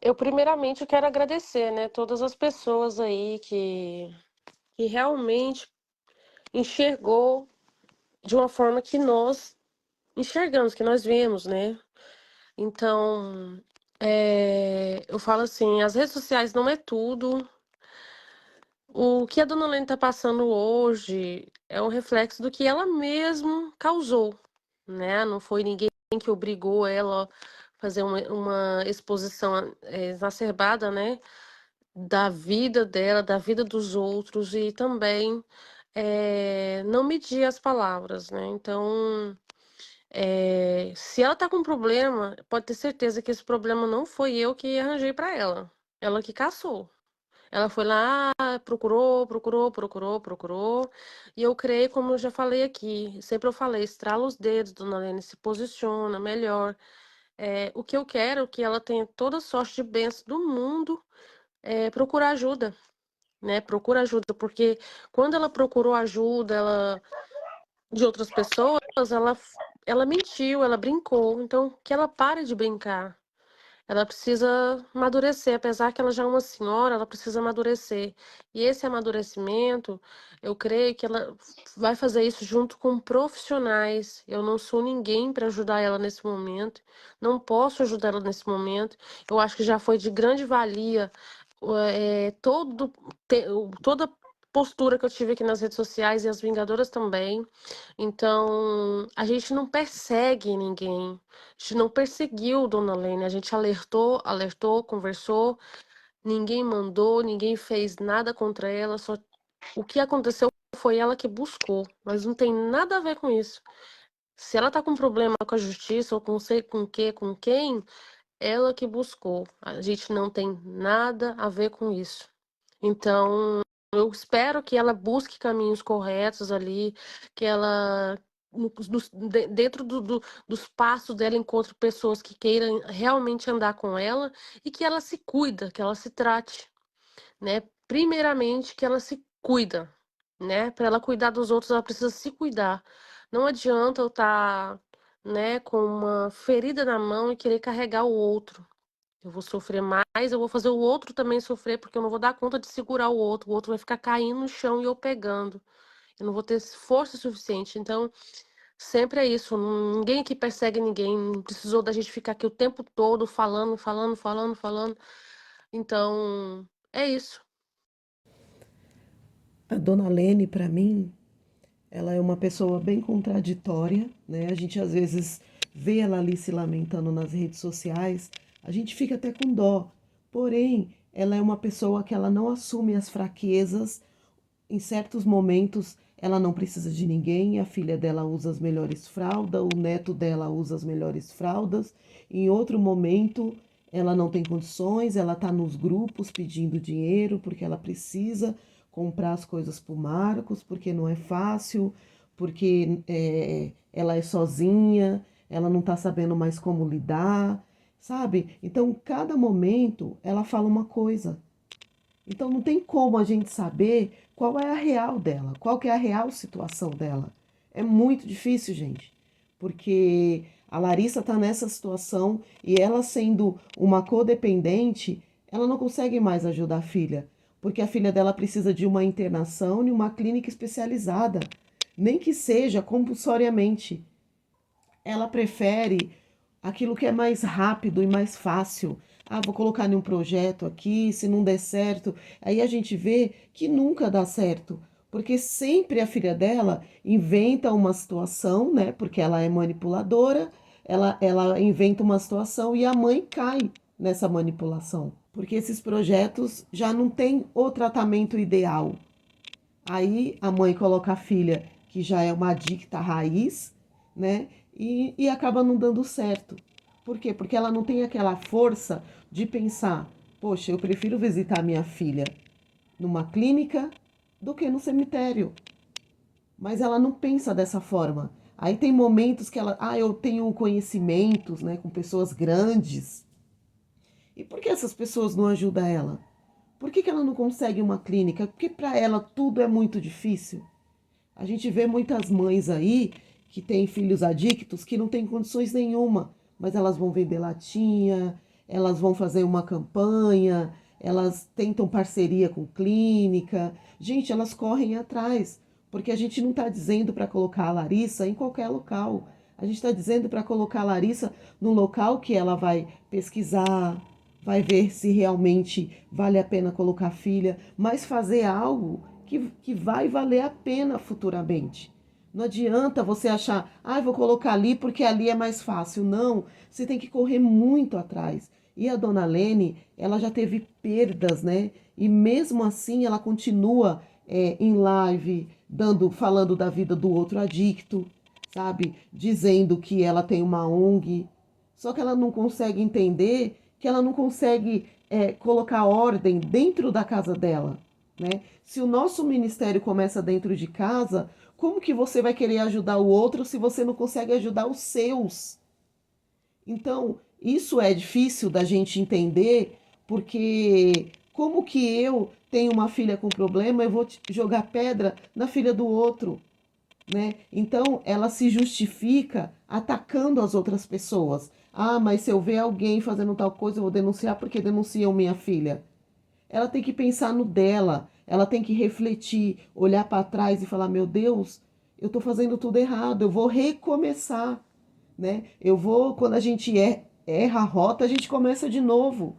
Eu primeiramente quero agradecer, né, todas as pessoas aí que realmente enxergou de uma forma que nós enxergamos, que nós vemos, né. Então, eu falo assim, as redes sociais não é tudo. O que a dona Lene tá passando hoje é um reflexo do que ela mesmo causou, né, não foi ninguém que obrigou ela a fazer uma exposição, exacerbada, né, da vida dela, da vida dos outros e também, não medir as palavras, né. Então, se ela tá com problema, pode ter certeza que esse problema não foi eu que arranjei pra ela que caçou. Ela foi lá, procurou, procurou, procurou, procurou, e eu criei, como eu já falei aqui, sempre eu falei: "Estrala os dedos, dona Lene, se posiciona melhor". O que eu quero é que ela tenha toda sorte de bênção do mundo, procura ajuda. Né, procura ajuda, porque quando ela procurou ajuda, ela de outras pessoas, ela mentiu, ela brincou, então que ela pare de brincar. Ela precisa amadurecer, apesar que ela já é uma senhora, ela precisa amadurecer. E esse amadurecimento, eu creio que ela vai fazer isso junto com profissionais. Eu não sou ninguém para ajudar ela nesse momento, não posso ajudar ela nesse momento. Eu acho que já foi de grande valia, toda a postura que eu tive aqui nas redes sociais e as Vingadoras também. Então, a gente não persegue ninguém. A gente não perseguiu Dona Lene, a gente alertou, alertou, conversou, ninguém mandou, ninguém fez nada contra ela, só o que aconteceu foi ela que buscou, mas não tem nada a ver com isso. Se ela tá com problema com a justiça ou com sei com que, com quem, ela que buscou. A gente não tem nada a ver com isso. Então, eu espero que ela busque caminhos corretos ali, que ela dentro dos passos dela encontre pessoas que queiram realmente andar com ela e que ela se cuida, que ela se trate, né? Primeiramente que ela se cuida, né? Para ela cuidar dos outros, ela precisa se cuidar. Não adianta eu estar, né, com uma ferida na mão e querer carregar o outro. Eu vou sofrer mais, eu vou fazer o outro também sofrer, porque eu não vou dar conta de segurar o outro vai ficar caindo no chão e eu pegando. Eu não vou ter força suficiente. Então, sempre é isso, ninguém aqui persegue ninguém, não precisou da gente ficar aqui o tempo todo falando, falando, falando, falando. Então, é isso. A dona Lene, para mim, ela é uma pessoa bem contraditória, né? A gente às vezes vê ela ali se lamentando nas redes sociais, a gente fica até com dó. Porém, ela é uma pessoa que ela não assume as fraquezas. Em certos momentos, ela não precisa de ninguém, a filha dela usa as melhores fraldas, o neto dela usa as melhores fraldas. Em outro momento, ela não tem condições, ela está nos grupos pedindo dinheiro porque ela precisa comprar as coisas para o Marcos, porque não é fácil, porque ela é sozinha, ela não está sabendo mais como lidar, sabe? Então, cada momento ela fala uma coisa. Então não tem como a gente saber qual é a real dela, qual que é a real situação dela. É muito difícil, gente, porque a Larissa está nessa situação e ela sendo uma codependente, ela não consegue mais ajudar a filha, porque a filha dela precisa de uma internação em uma clínica especializada, nem que seja compulsoriamente. Ela prefere aquilo que é mais rápido e mais fácil. Ah, vou colocar em um projeto aqui, se não der certo. Aí a gente vê que nunca dá certo, porque sempre a filha dela inventa uma situação, né? Porque ela é manipuladora, ela inventa uma situação e a mãe cai nessa manipulação. Porque esses projetos já não têm o tratamento ideal. Aí a mãe coloca a filha, que já é uma adicta raiz, né? E acaba não dando certo. Por quê? Porque ela não tem aquela força de pensar: poxa, eu prefiro visitar minha filha numa clínica do que no cemitério. Mas ela não pensa dessa forma. Aí tem momentos que ela, eu tenho conhecimentos, né, com pessoas grandes. E por que essas pessoas não ajudam ela? Por que ela não consegue uma clínica? Porque para ela tudo é muito difícil. A gente vê muitas mães aí que têm filhos adictos que não têm condições nenhuma, mas elas vão vender latinha, elas vão fazer uma campanha, elas tentam parceria com clínica. Gente, elas correm atrás, porque a gente não está dizendo para colocar a Larissa em qualquer local. A gente está dizendo para colocar a Larissa num local que ela vai pesquisar, vai ver se realmente vale a pena colocar a filha, mas fazer algo que vai valer a pena futuramente. Não adianta você achar, vou colocar ali porque ali é mais fácil. Não, você tem que correr muito atrás. E a dona Lene, ela já teve perdas, né? E mesmo assim ela continua em live, falando da vida do outro adicto, sabe? Dizendo que ela tem uma ONG. Só que ela não consegue entender que ela não consegue colocar ordem dentro da casa dela, né? Se o nosso ministério começa dentro de casa, como que você vai querer ajudar o outro se você não consegue ajudar os seus? Então, isso é difícil da gente entender, porque como que eu tenho uma filha com problema, eu vou jogar pedra na filha do outro, né? Então, ela se justifica atacando as outras pessoas. Mas se eu ver alguém fazendo tal coisa, eu vou denunciar porque denunciam minha filha. Ela tem que pensar no dela, ela tem que refletir, olhar para trás e falar: meu Deus, eu estou fazendo tudo errado, eu vou recomeçar, né? Quando a gente erra a rota, a gente começa de novo.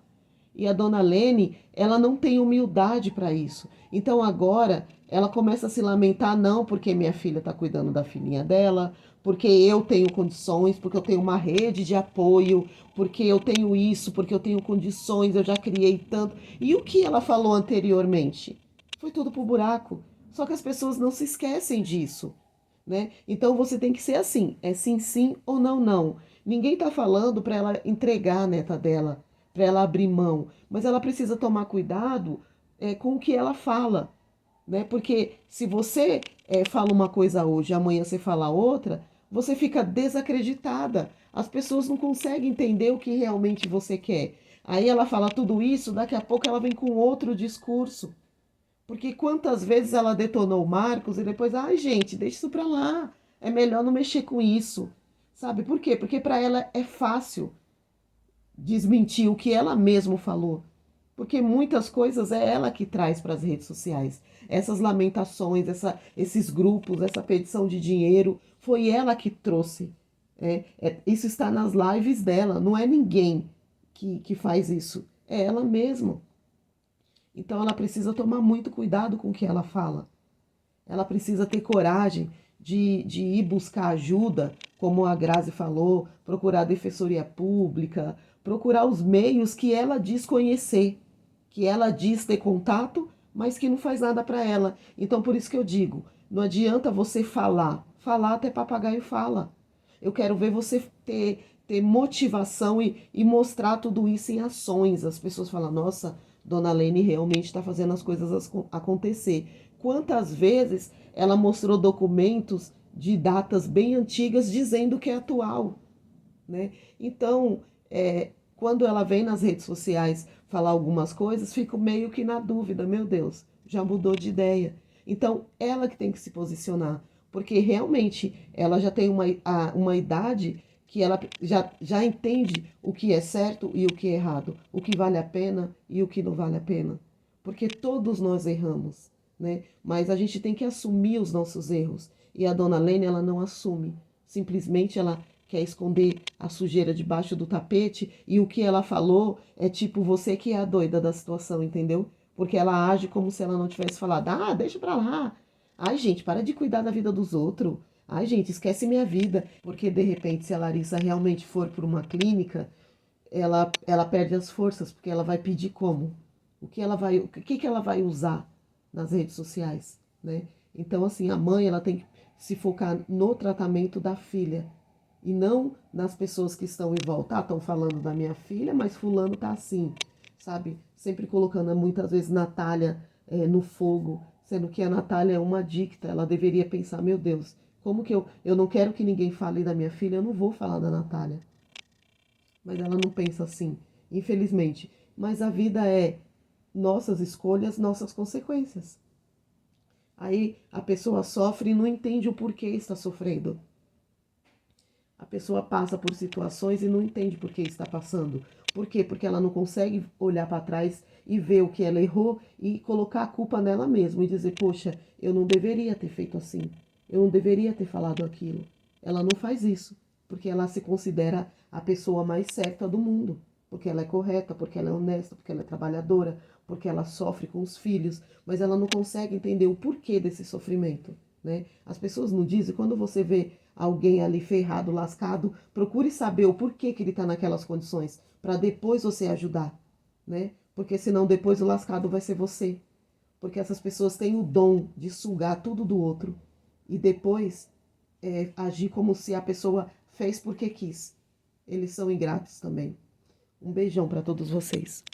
E a dona Lene, ela não tem humildade para isso. Então agora ela começa a se lamentar, não porque minha filha está cuidando da filhinha dela, porque eu tenho condições, porque eu tenho uma rede de apoio, porque eu tenho isso, porque eu tenho condições, eu já criei tanto. E o que ela falou anteriormente? Foi tudo pro buraco. Só que as pessoas não se esquecem disso, né? Então você tem que ser assim, é sim, sim ou não, não. Ninguém está falando para ela entregar a neta dela, para ela abrir mão, mas ela precisa tomar cuidado com o que ela fala, né? Porque se você fala uma coisa hoje, amanhã você fala outra, você fica desacreditada. As pessoas não conseguem entender o que realmente você quer. Aí ela fala tudo isso, daqui a pouco ela vem com outro discurso. Porque quantas vezes ela detonou o Marcos e depois, gente, deixa isso pra lá. É melhor não mexer com isso. Sabe por quê? Porque para ela é fácil desmentir o que ela mesma falou. Porque muitas coisas é ela que traz para as redes sociais. Essas lamentações, esses grupos, essa petição de dinheiro, foi ela que trouxe. Isso está nas lives dela, não é ninguém que faz isso. É ela mesma. Então ela precisa tomar muito cuidado com o que ela fala. Ela precisa ter coragem de ir buscar ajuda, como a Grazi falou, procurar a defensoria pública, procurar os meios que ela diz conhecer, que ela diz ter contato, mas que não faz nada para ela. Então por isso que eu digo, não adianta você falar até papagaio fala. Eu quero ver você ter motivação e mostrar tudo isso em ações. As pessoas falam: nossa, Dona Lene realmente está fazendo as coisas acontecer. Quantas vezes ela mostrou documentos de datas bem antigas dizendo que é atual, né? Então, quando ela vem nas redes sociais falar algumas coisas, fico meio que na dúvida: meu Deus, já mudou de ideia. Então, ela que tem que se posicionar, porque realmente ela já tem uma idade que ela já entende o que é certo e o que é errado, o que vale a pena e o que não vale a pena. Porque todos nós erramos, né? Mas a gente tem que assumir os nossos erros. E a dona Lene, ela não assume. Simplesmente ela quer esconder a sujeira debaixo do tapete e o que ela falou é tipo você que é a doida da situação, entendeu? Porque ela age como se ela não tivesse falado: deixa pra lá. Ai, gente, para de cuidar da vida dos outros. Ai, gente, esquece minha vida. Porque de repente, se a Larissa realmente for por uma clínica, ela perde as forças, porque ela vai pedir como? O que ela vai usar nas redes sociais, né? Então, assim, a mãe, ela tem que se focar no tratamento da filha e não nas pessoas que estão em volta. Estão falando da minha filha, mas fulano tá assim, sabe? Sempre colocando muitas vezes Natália no fogo, sendo que a Natália é uma adicta. Ela deveria pensar: meu Deus, como que eu não quero que ninguém fale da minha filha, eu não vou falar da Natália. Mas ela não pensa assim, infelizmente. Mas a vida é nossas escolhas, nossas consequências. Aí a pessoa sofre e não entende o porquê está sofrendo. A pessoa passa por situações e não entende por que está passando. Por quê? Porque ela não consegue olhar para trás e ver o que ela errou e colocar a culpa nela mesma e dizer, poxa, eu não deveria ter feito assim. Eu não deveria ter falado aquilo. Ela não faz isso, porque ela se considera a pessoa mais certa do mundo. Porque ela é correta, porque ela é honesta, porque ela é trabalhadora, porque ela sofre com os filhos, mas ela não consegue entender o porquê desse sofrimento, né? As pessoas não dizem, quando você vê alguém ali ferrado, lascado, procure saber o porquê que ele está naquelas condições, para depois você ajudar, né? Porque senão depois o lascado vai ser você. Porque essas pessoas têm o dom de sugar tudo do outro e depois agir como se a pessoa fez porque quis. Eles são ingratos também. Um beijão para todos vocês.